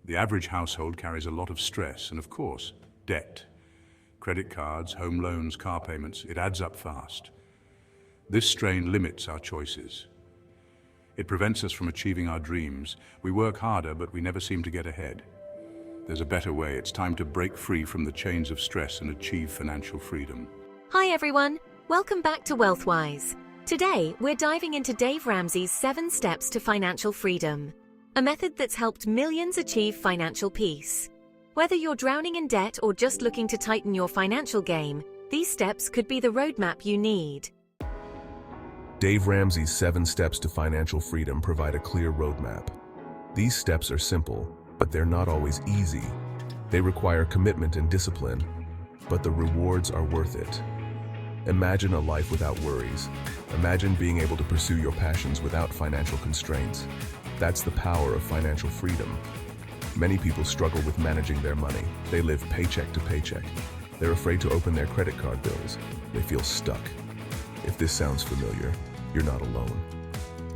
The average household carries a lot of stress and, of course, debt. Credit cards, home loans, car payments, it adds up fast. This strain limits our choices. It prevents us from achieving our dreams. We work harder, but we never seem to get ahead. There's a better way. It's time to break free from the chains of stress and achieve financial freedom. Hi everyone, welcome back to Wealthwhise. Today, we're diving into Dave Ramsey's 7 steps to financial freedom, a method that's helped millions achieve financial peace. Whether you're drowning in debt or just looking to tighten your financial game, these steps could be the roadmap you need. Dave Ramsey's 7 steps to financial freedom provide a clear roadmap. These steps are simple, but they're not always easy. They require commitment and discipline, but the rewards are worth it. Imagine a life without worries. Imagine being able to pursue your passions without financial constraints. That's the power of financial freedom. Many people struggle with managing their money. They live paycheck to paycheck. They're afraid to open their credit card bills. They feel stuck. If this sounds familiar, you're not alone.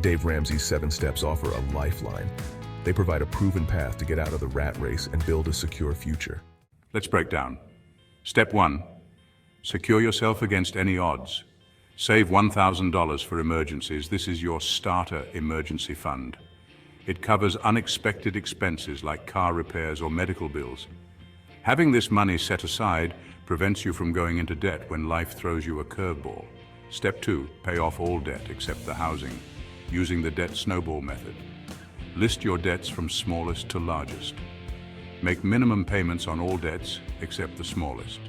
Dave Ramsey's 7 steps offer a lifeline. They provide a proven path to get out of the rat race and build a secure future. Let's break down. Step 1. Secure yourself against any odds. Save $1,000 for emergencies. This is your starter emergency fund. It covers unexpected expenses like car repairs or medical bills. Having this money set aside prevents you from going into debt when life throws you a curveball. Step 2. Pay off all debt except the housing, using the debt snowball method. List your debts from smallest to largest. Make minimum payments on all debts except the smallest.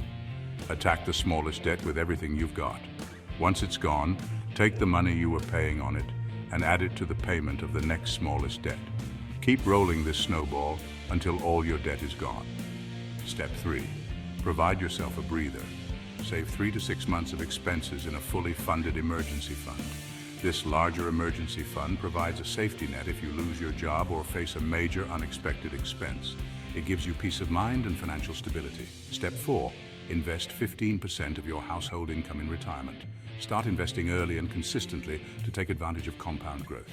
Attack the smallest debt with everything you've got. Once it's gone, take the money you were paying on it and add it to the payment of the next smallest debt. Keep rolling this snowball until all your debt is gone. Step 3. Provide yourself a breather. Save 3 to 6 months of expenses in a fully funded emergency fund. This larger emergency fund provides a safety net if you lose your job or face a major unexpected expense. It gives you peace of mind and financial stability. Step 4. Invest 15% of your household income in retirement. Start investing early and consistently to take advantage of compound growth.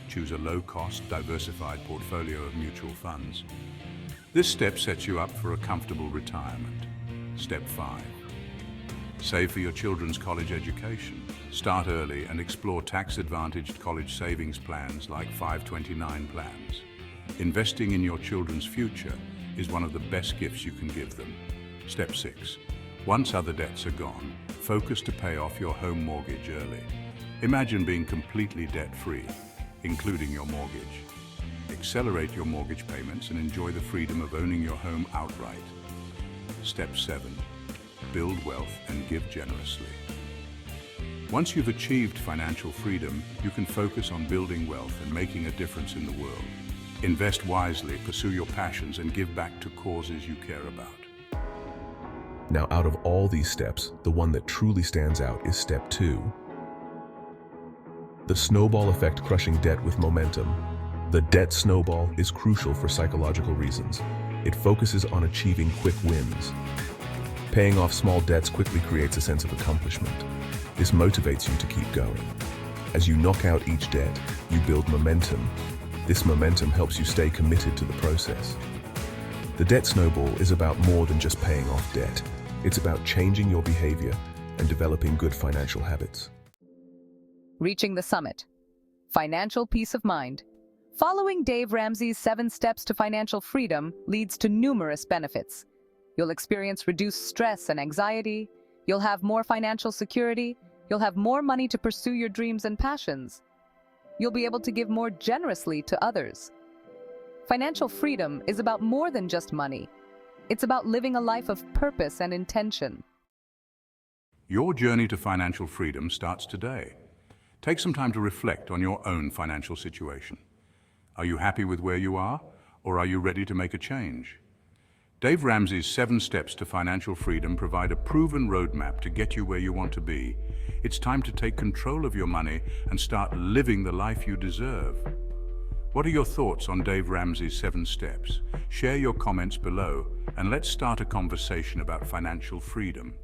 Choose a low-cost, diversified portfolio of mutual funds. This step sets you up for a comfortable retirement. Step 5. Save for your children's college education. Start early and explore tax-advantaged college savings plans like 529 plans. Investing in your children's future is one of the best gifts you can give them. Step 6. Once other debts are gone, focus to pay off your home mortgage early. Imagine being completely debt-free, including your mortgage. Accelerate your mortgage payments and enjoy the freedom of owning your home outright. Step 7. Build wealth and give generously. Once you've achieved financial freedom, you can focus on building wealth and making a difference in the world. Invest wisely, pursue your passions, and give back to causes you care about. Now, out of all these steps, the one that truly stands out is step 2. The snowball effect, crushing debt with momentum. The debt snowball is crucial for psychological reasons. It focuses on achieving quick wins. Paying off small debts quickly creates a sense of accomplishment. This motivates you to keep going. As you knock out each debt, you build momentum. This momentum helps you stay committed to the process. The debt snowball is about more than just paying off debt. It's about changing your behavior and developing good financial habits. Reaching the summit. Financial peace of mind. Following Dave Ramsey's 7 steps to financial freedom leads to numerous benefits. You'll experience reduced stress and anxiety. You'll have more financial security. You'll have more money to pursue your dreams and passions. You'll be able to give more generously to others. Financial freedom is about more than just money. It's about living a life of purpose and intention. Your journey to financial freedom starts today. Take some time to reflect on your own financial situation. Are you happy with where you are, or are you ready to make a change? Dave Ramsey's 7 steps to financial freedom provide a proven roadmap to get you where you want to be. It's time to take control of your money and start living the life you deserve. What are your thoughts on Dave Ramsey's 7 steps? Share your comments below and let's start a conversation about financial freedom.